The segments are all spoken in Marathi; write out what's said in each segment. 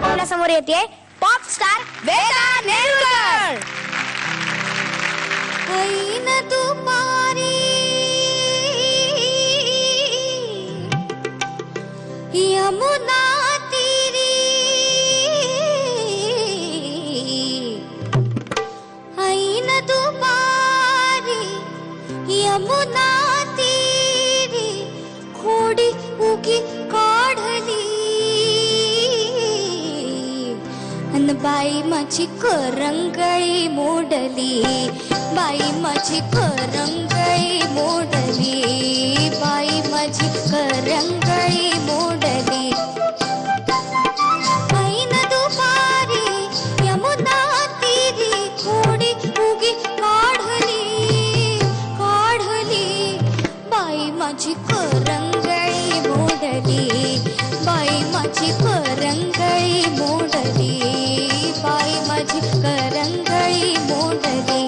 आपल्या समोर येते पॉप स्टार वेदा नेरुरकर. ऐन दुपारी यमुना तीरी, ऐन दुपारी यमुना तीरी खोडी उगी काढली अन बाई माझी करंगळी मोडली, बाई माझी करंगळी मोडली, बाई माझी करंगळी मोडली. ऐन दुपारी यमुना तीरी खोडी उगी काढली काढली, बाई माझी करंगळी मोडली, बाई माझी करंगळी मोडली, बाई माझी करंगळी मोडली.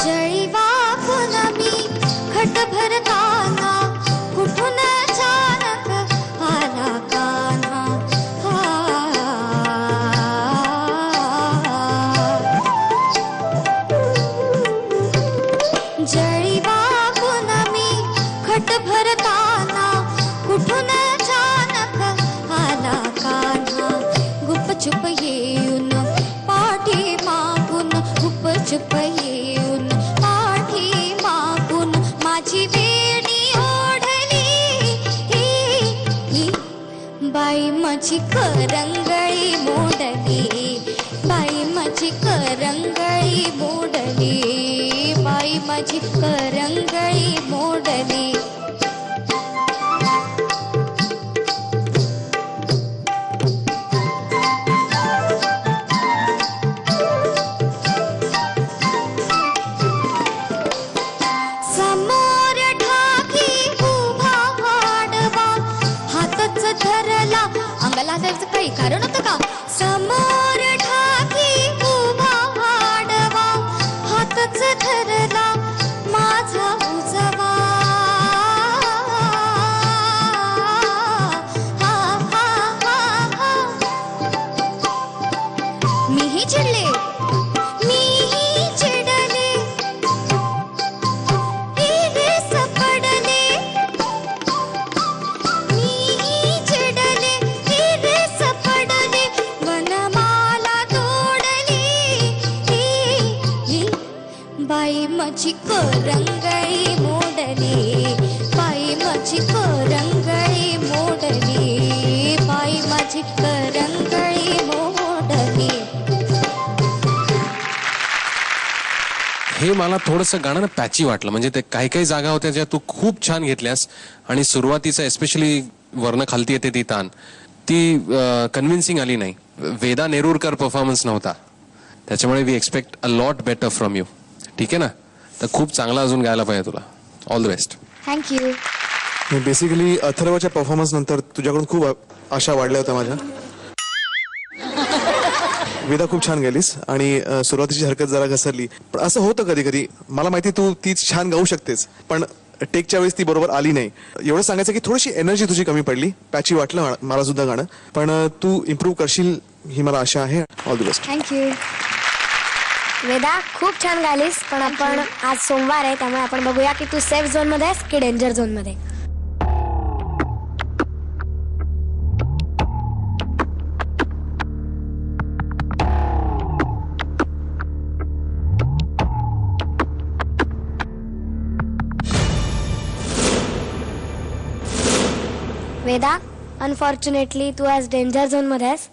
जळीवा पुनमी खट भरताना कुठून अचानक आला कान्हा. जळीवा पुनमी खट भरताना कुठून अचानक आला कान्हा. गुपचुप येऊन पाठी मागून, गुपचुप येऊन पाठी मागून माझी वेणी ओढली. बाई माझी करंगळी मोडली, बाई माझी करंगळी मोडली, बाई माझी करंगळी मोडली. समोर ढाकी उभा वाढवा, हातच धरला अंगाला त्याचं काही कारण होतं का. समोर ढाकी उभा वाढवा, हातच धरला माझा उजवा. मीही चिडले, मीही चिडले, हिरेस पडले, मीही चिडले, हिरेस पडले, वनमाला तोडली. बाई माझी करंगळी मोडली, बाई माझी करंगळी मोडली, बाई माझी करंगळी मोडली. हे मला थोडंसं गाणं ना पॅची वाटलं. म्हणजे ते काही काही जागा होत्या ज्या तू खूप छान घेतल्यास आणि सुरुवातीचं एस्पेशली वर्ण खालती येते ती तान ती कन्व्हिन्सिंग आली नाही. वेदा नेरुरकर परफॉर्मन्स नव्हता, त्याच्यामुळे we expect a lot better from you. ठीक आहे ना, तर खूप चांगला अजून गायला पाहिजे तुला. All the best. Thank you. Basically अथर्वच्या परफॉर्मन्स नंतर तुझ्याकडून खूप आशा वाढल्या होत्या माझ्या. वेदा खूप छान गेलीस आणि सुरुवातीची हरकत जरा घसरली, पण असं होतं कधी कधी. मला माहिती तू तीच छान गाऊ शकतेस, पण टेकच्या वेळेस ती बरोबर आली नाही. एवढं सांगायचं की थोडीशी एनर्जी तुझी कमी पडली. पॅची वाटलं मला सुद्धा गाणं, पण तू इम्प्रूव्ह करशील ही मला आशा आहे. All the best. Thank you. Veda खूप छान गालीस, पण आपण आज सोमवार आहे त्यामुळे आपण बघूया की तू सेफ झोन मध्ये आहेस की डेंजर झोन मध्ये. वेदा, अनफॉर्च्युनेटली तू आज डेंजर झोन मध्ये आहेस.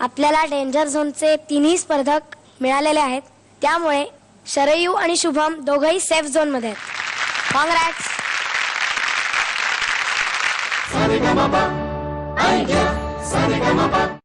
आपल्याला डेंजर झोनचे तिन्ही स्पर्धक मिळालेले आहेत, त्यामुळे शरयू आणि शुभम दोघंही सेफ झोन मध्ये आहेत. कॉंग्रॅट्स.